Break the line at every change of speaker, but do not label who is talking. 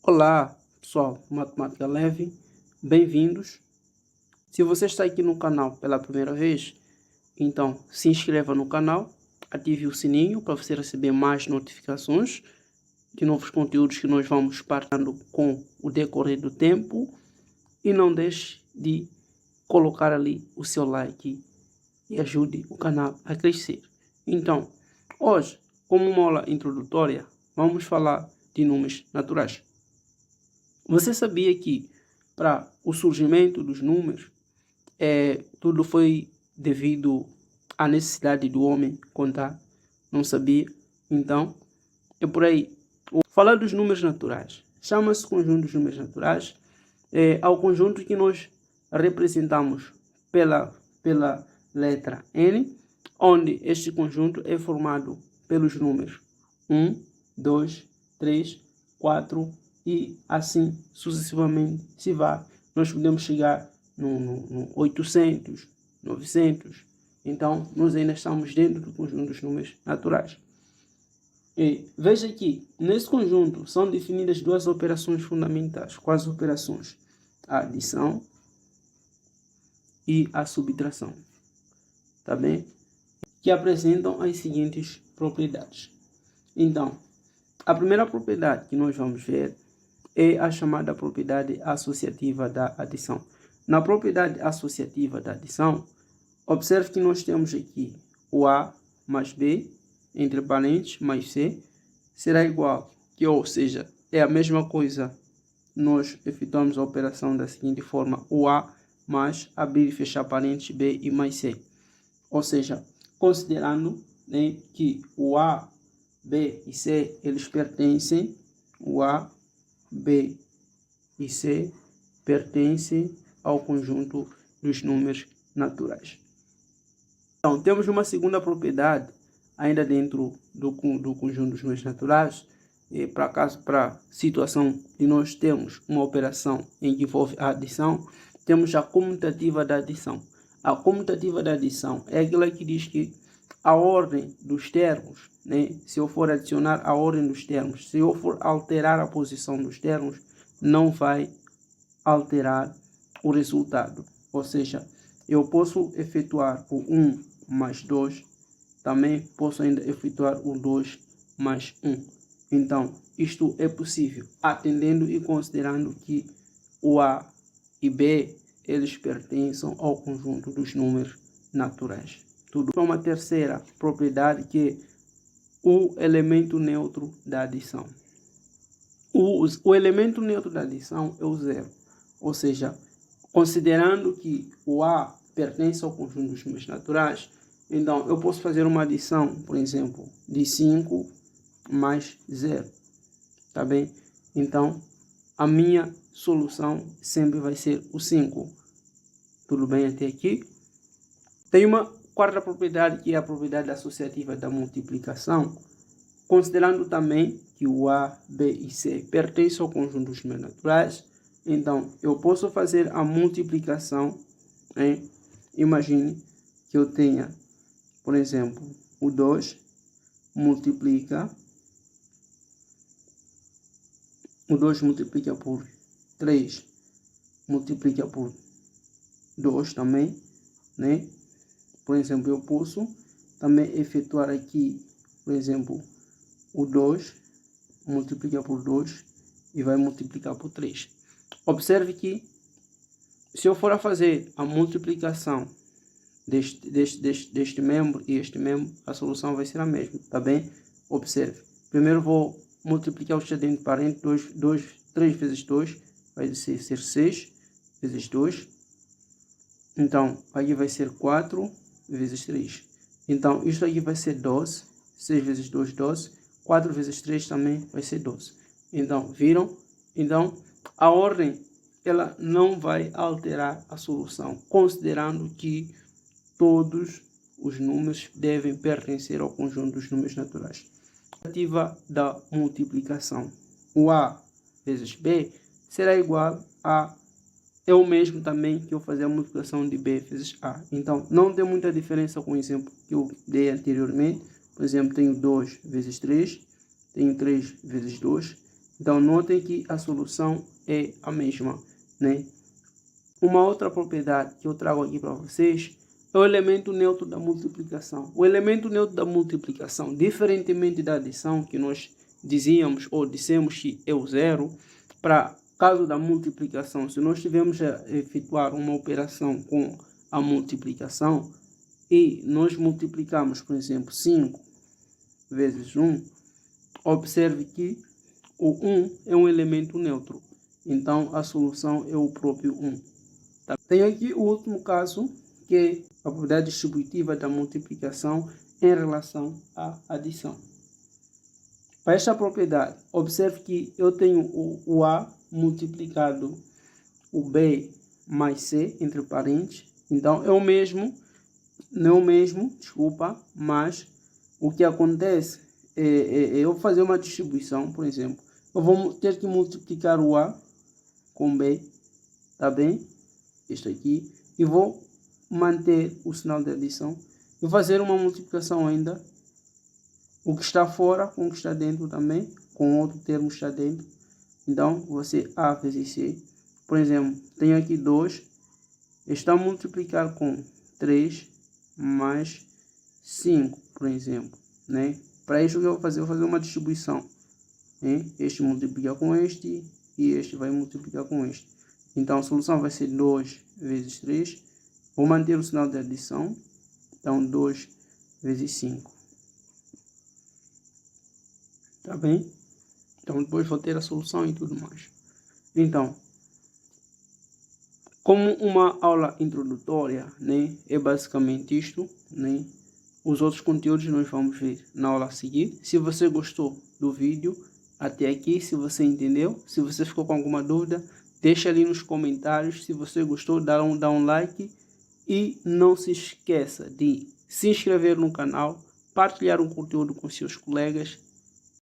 Olá, pessoal, Matemática Leve, bem-vindos. Se você está aqui no canal pela primeira vez, então se inscreva no canal, ative o sininho para você receber mais notificações de novos conteúdos que nós vamos partilhando com o decorrer do tempo e não deixe de colocar ali o seu like e ajude o canal a crescer. Então, hoje, como uma aula introdutória, vamos falar de números naturais. Você sabia que para o surgimento dos números, tudo foi devido à necessidade do homem contar? Não sabia? Então, é por aí. Falar dos números naturais. Chama-se conjunto dos números naturais. Ao conjunto que nós representamos pela letra N, onde este conjunto é formado pelos números 1, 2, 3, 4 e assim sucessivamente se vai. Nós podemos chegar no 800, 900. Então, nós ainda estamos dentro do conjunto dos números naturais. E veja que, nesse conjunto, são definidas duas operações fundamentais. Quais operações? A adição e a subtração. Tá bem? Que apresentam as seguintes propriedades. Então, a primeira propriedade que nós vamos ver é a chamada propriedade associativa da adição. Na propriedade associativa da adição, observe que nós temos aqui o A mais B, entre parênteses, mais C, será igual, ou seja, é a mesma coisa. Nós efetuamos a operação da seguinte forma: o A mais abrir e fechar parênteses, B e mais C. Ou seja, considerando, né, que o A, B e C, eles pertencem, o A, B e C pertencem ao conjunto dos números naturais. Então, temos uma segunda propriedade, ainda dentro do conjunto dos números naturais, para situação de nós termos uma operação em que envolve a adição, temos a comutativa da adição. A comutativa da adição é aquela que diz que a ordem dos termos, né, se eu for adicionar a ordem dos termos, se eu for alterar a posição dos termos, não vai alterar o resultado. Ou seja, eu posso efetuar o 1 mais 2, também posso ainda efetuar o 2 mais 1. Então, isto é possível, atendendo e considerando que o A e B, eles pertencem ao conjunto dos números naturais. Tudo. Uma terceira propriedade, que é o elemento neutro da adição. O elemento neutro da adição é o zero. Ou seja, considerando que o A pertence ao conjunto dos números naturais, então eu posso fazer uma adição, por exemplo, de 5 mais 0. Tá bem? Então, a minha solução sempre vai ser o 5. Tudo bem até aqui? Tem uma quarta propriedade, que é a propriedade associativa da multiplicação, considerando também que o A, B e C pertencem ao conjunto dos números naturais. Então, eu posso fazer a multiplicação, hein? Imagine que eu tenha, por exemplo, o 2 multiplica, o 2 multiplica por 3, multiplica por 2 também, né? Por exemplo, eu posso também efetuar aqui, por exemplo, o 2 multiplica por 2 e vai multiplicar por 3. Observe que, se eu for a fazer a multiplicação deste membro e este membro, a solução vai ser a mesma, tá bem? Observe. Primeiro vou multiplicar o excedente de parênteses, 3 vezes 2 vai ser 6 vezes 2. Então, aqui vai ser 4 vezes 3. Então, isto aqui vai ser 12. 6 vezes 2, 12. 4 vezes 3 também vai ser 12. Então, viram? Então, a ordem, ela não vai alterar a solução, considerando que todos os números devem pertencer ao conjunto dos números naturais. Ativa da multiplicação. O A vezes B será igual a... é o mesmo também que eu fazer a multiplicação de B vezes A. Então, não tem muita diferença com o exemplo que eu dei anteriormente. Por exemplo, tenho 2 vezes 3, tenho 3 vezes 2, Então, notem que a solução é a mesma, né? Uma outra propriedade que eu trago aqui para vocês é o elemento neutro da multiplicação. O elemento neutro da multiplicação, diferentemente da adição, que nós dizíamos ou dissemos que é o zero, para caso da multiplicação, se nós tivermos a efetuar uma operação com a multiplicação e nós multiplicamos, por exemplo, 5 vezes 1, observe que o 1 é um elemento neutro. Então, a solução é o próprio 1. Tá? Tenho aqui o último caso, que é a propriedade distributiva da multiplicação em relação à adição. Para esta propriedade, observe que eu tenho o A multiplicado o B mais C, entre parênteses. Então, é o mesmo, não é o mesmo, desculpa, mas o que acontece é eu fazer uma distribuição, por exemplo. Eu vou ter que multiplicar o A com B, tá bem? Este aqui. E vou manter o sinal de adição. E fazer uma multiplicação ainda. O que está fora com o que está dentro também. Com outro termo que está dentro. Então, você A vezes C. Por exemplo, tenho aqui 2. Está a multiplicar com 3 mais 5, por exemplo, né? Para isso que eu vou fazer? Eu vou fazer uma distribuição. Né? Este multiplica com este e este vai multiplicar com este. Então, a solução vai ser 2 vezes 3. Vou manter o sinal de adição. Então, 2 vezes 5. Tá bem? Então, depois vou ter a solução e tudo mais. Então, como uma aula introdutória, né? É basicamente isto, né? Os outros conteúdos nós vamos ver na aula a seguir. Se você gostou do vídeo até aqui, se você entendeu, se você ficou com alguma dúvida, deixa ali nos comentários. Se você gostou, dá um like. E não se esqueça de se inscrever no canal, partilhar o conteúdo com seus colegas